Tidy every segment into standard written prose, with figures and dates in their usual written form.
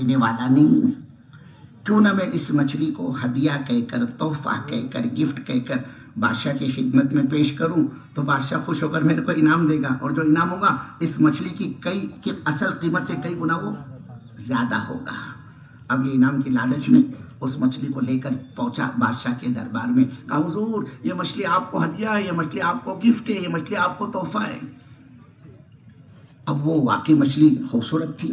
دینے والا نہیں. کیوں نہ میں اس مچھلی کو ہدیہ کہہ کر، تحفہ کہہ کر، گفٹ کہہ کر بادشاہ کی خدمت میں پیش کروں تو بادشاہ خوش ہو کر میرے کو انعام دے گا، اور جو انعام ہوگا اس مچھلی کی اصل قیمت سے کئی گنا وہ زیادہ ہوگا. اب یہ انعام کی لالچ میں اس مچھلی کو لے کر پہنچا بادشاہ کے دربار میں. کہا حضور یہ مچھلی آپ کو ہدیہ ہے، یہ مچھلی آپ کو گفٹ ہے، یہ مچھلی آپ کو تحفہ ہے. اب وہ واقعی مچھلی خوبصورت تھی،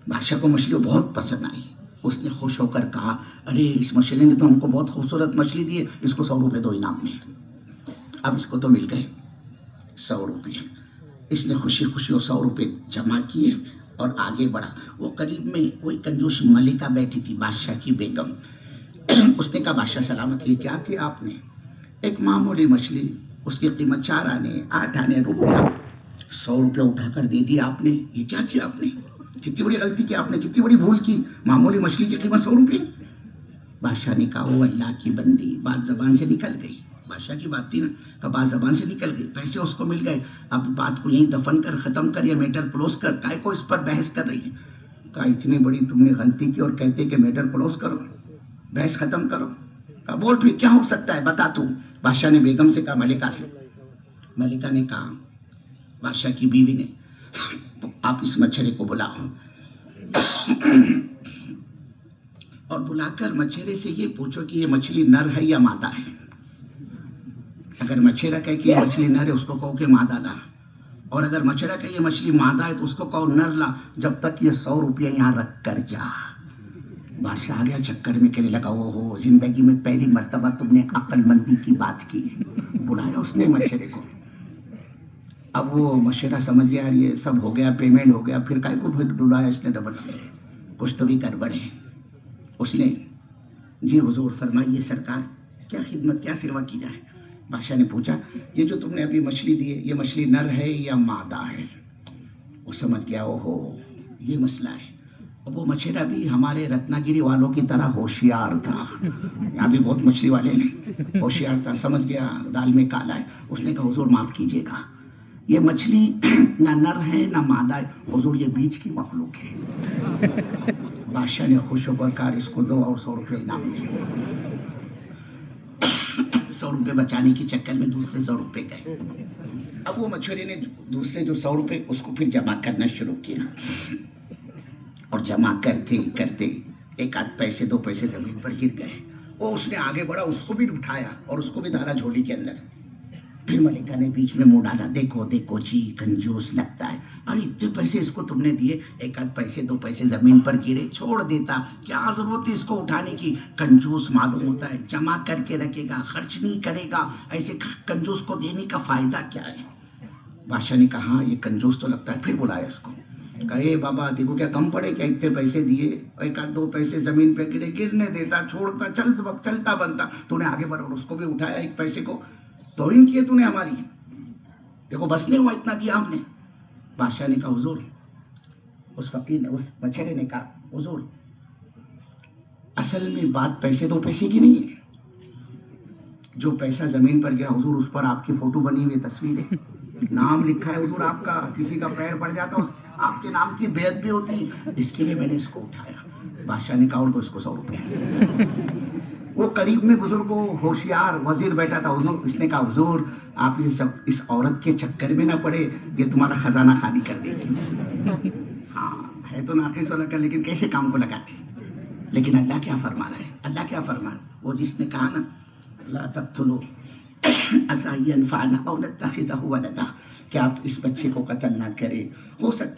بادشاہ کو مچھلی بہت پسند آئی. اس نے خوش ہو کر کہا ارے اس مچھلی نے تو ہم کو بہت خوبصورت مچھلی دی ہے، اس کو 100 روپے دو انعام میں. اب اس کو تو مل گئے 100 روپے. اس نے خوشی خوشی وہ 100 روپے جمع کیے اور آگے بڑھا. وہ قریب میں کوئی کنجوس ملکہ بیٹھی تھی، بادشاہ کی بیگم. اس نے کہا بادشاہ سلامت، یہ کیا کیا آپ نے؟ ایک معمولی مچھلی، اس کی قیمت 4 آنے 8 آنے روپیہ، 100 روپیہ اٹھا کر دے دیا آپ نے. یہ کیا کیا آپ نے؟ کتنی بڑی غلطی کی آپ نے، کتنی بڑی بھول کی. معمولی مچھلی کی قیمت 100 روپے. بادشاہ نے کہا وہ اللہ کی بندی، بات زبان سے نکل گئی. بادشاہ کی بات تھی نا، کہ بات زبان سے نکل گئی، پیسے اس کو مل گئے. اب بات کو یہیں دفن کر، ختم کر، یا میٹر کلوز کر. کائے کو اس پر بحث کر رہی ہے؟ کہا اتنی بڑی تم نے غلطی کی اور کہتے کہ میٹر کلوز کرو، بحث ختم کرو. کہا بول پھر کیا ہو سکتا ہے بتا تو. بادشاہ نے بیگم سے کہا، ملکہ سے. ملکہ نے کہا بادشاہ کی بیوی نے، آپ اس مچھرے کو بلاؤ اور بلا کر مچھرے سے یہ پوچھو کہ یہ مچھلی نر ہے یا مادہ ہے. اگر مچھرا کہے کہ یہ مچھلی نر ہے اس کو کہو کہ مادہ لا، اور اگر مچھرا کہے یہ مچھلی مادہ ہے تو اس کو کہو نر لا، جب تک یہ 100 روپیہ یہاں رکھ کر جا. بادشاہ آ گیا چکر میں، کہنے لگا او ہو زندگی میں پہلی مرتبہ تم نے عقل مندی کی بات کی. بلایا اس نے مچھرے کو. اب وہ مشورہ سمجھ گیا یہ سب ہو گیا، پیمنٹ ہو گیا، پھر کائے کو پھر ڈلایا اس نے ڈبل سے، کچھ تو بھی گڑبڑ ہے. اس نے جی حضور فرمائیے سرکار کیا خدمت کیا سیوا کی جائے. بادشاہ نے پوچھا یہ جو تم نے ابھی مچھلی دی ہے یہ مچھلی نر ہے یا مادہ ہے؟ وہ سمجھ گیا او ہو یہ مسئلہ ہے. اب وہ مچھرا بھی ہمارے رتنا گیری والوں کی طرح ہوشیار تھا. یہاں بھی بہت مچھلی والے ہیں، ہوشیار تھا، سمجھ گیا دال میں کالا ہے. اس نے کہا حضور معاف کیجیے گا، یہ مچھلی نہ نر ہے نہ مادہ ہے، حضور یہ بیچ کی مخلوق ہے. بادشاہ نے خوش ہو کر کہا اس کو دو اور 100 روپے انعام میں. 100 روپے بچانے کے چکر میں دوسرے 100 روپے گئے. اب وہ مچھرے نے دوسرے جو 100 روپے اس کو پھر جمع کرنا شروع کیا، اور جمع کرتے کرتے ایک آدھ پیسے 2 پیسے زمین پر گر گئے. وہ اس نے آگے بڑھا، اس کو بھی اٹھایا اور اس کو بھی ڈالا جھولی کے اندر. پھر ملکہ نے بیچ میں منہ ڈالا، دیکھو دیکھو جی کنجوس لگتا ہے، اور اتنے پیسے اس کو تم نے دیے، ایک آدھ پیسے 2 پیسے زمین پر گرے چھوڑ دیتا، کیا ضرورت ہے اس کو اٹھانے کی. کنجوس معلوم ہوتا ہے، جمع کر کے رکھے گا، خرچ نہیں کرے گا، ایسے کنجوس کو دینے کا فائدہ کیا ہے. بادشاہ نے کہا ہاں یہ کنجوس تو لگتا ہے. پھر بلایا اس کو، کہا اے بابا دیکھو کیا کم پڑے کیا، اتنے پیسے دیے، ایک آدھ 2 پیسے زمین پہ گرے، گرنے دیتا، چھوڑتا، چلتا بنتا، تو نے آگے بڑھا اور اس کو بھی اٹھایا. ایک پیسے کو توہین کیے تو نے ہماری، دیکھو بس نہیں ہوا اتنا دیا ہم نے. بادشاہ نے کہا حضور، اس فقیر نے، اس مچھرے نے کہا حضور اصل میں بات پیسے 2 پیسے کی نہیں ہے. جو پیسہ زمین پر گرا حضور اس پر آپ کی فوٹو بنی ہوئی تصویر ہے، نام لکھا ہے حضور آپ کا، کسی کا پیر پڑ جاتا آپ کے نام کی بیعت بھی ہوتی، اس کے لیے میں نے اس کو اٹھایا. بادشاہ نے کہا اور تو اس کو 100 روپے. وہ قریب میں بزرگ ہوشیار وزیر بیٹھا تھا. حضور اس نے کہا حضور آپ اس عورت کے چکر میں نہ پڑے، یہ تمہارا خزانہ خالی کر دے گی. ہاں ہے تو ناقص والا کا، لیکن کیسے کام کو لگاتی. لیکن اللہ کیا فرما رہا ہے، اللہ کیا فرما رہا ہے، وہ جس نے کہا نا لا تقتلوا عسى أن ينفعنا أو نتخذه ولدا، کہ آپ اس بچے کو قتل نہ کریں، ہو سکتا ہے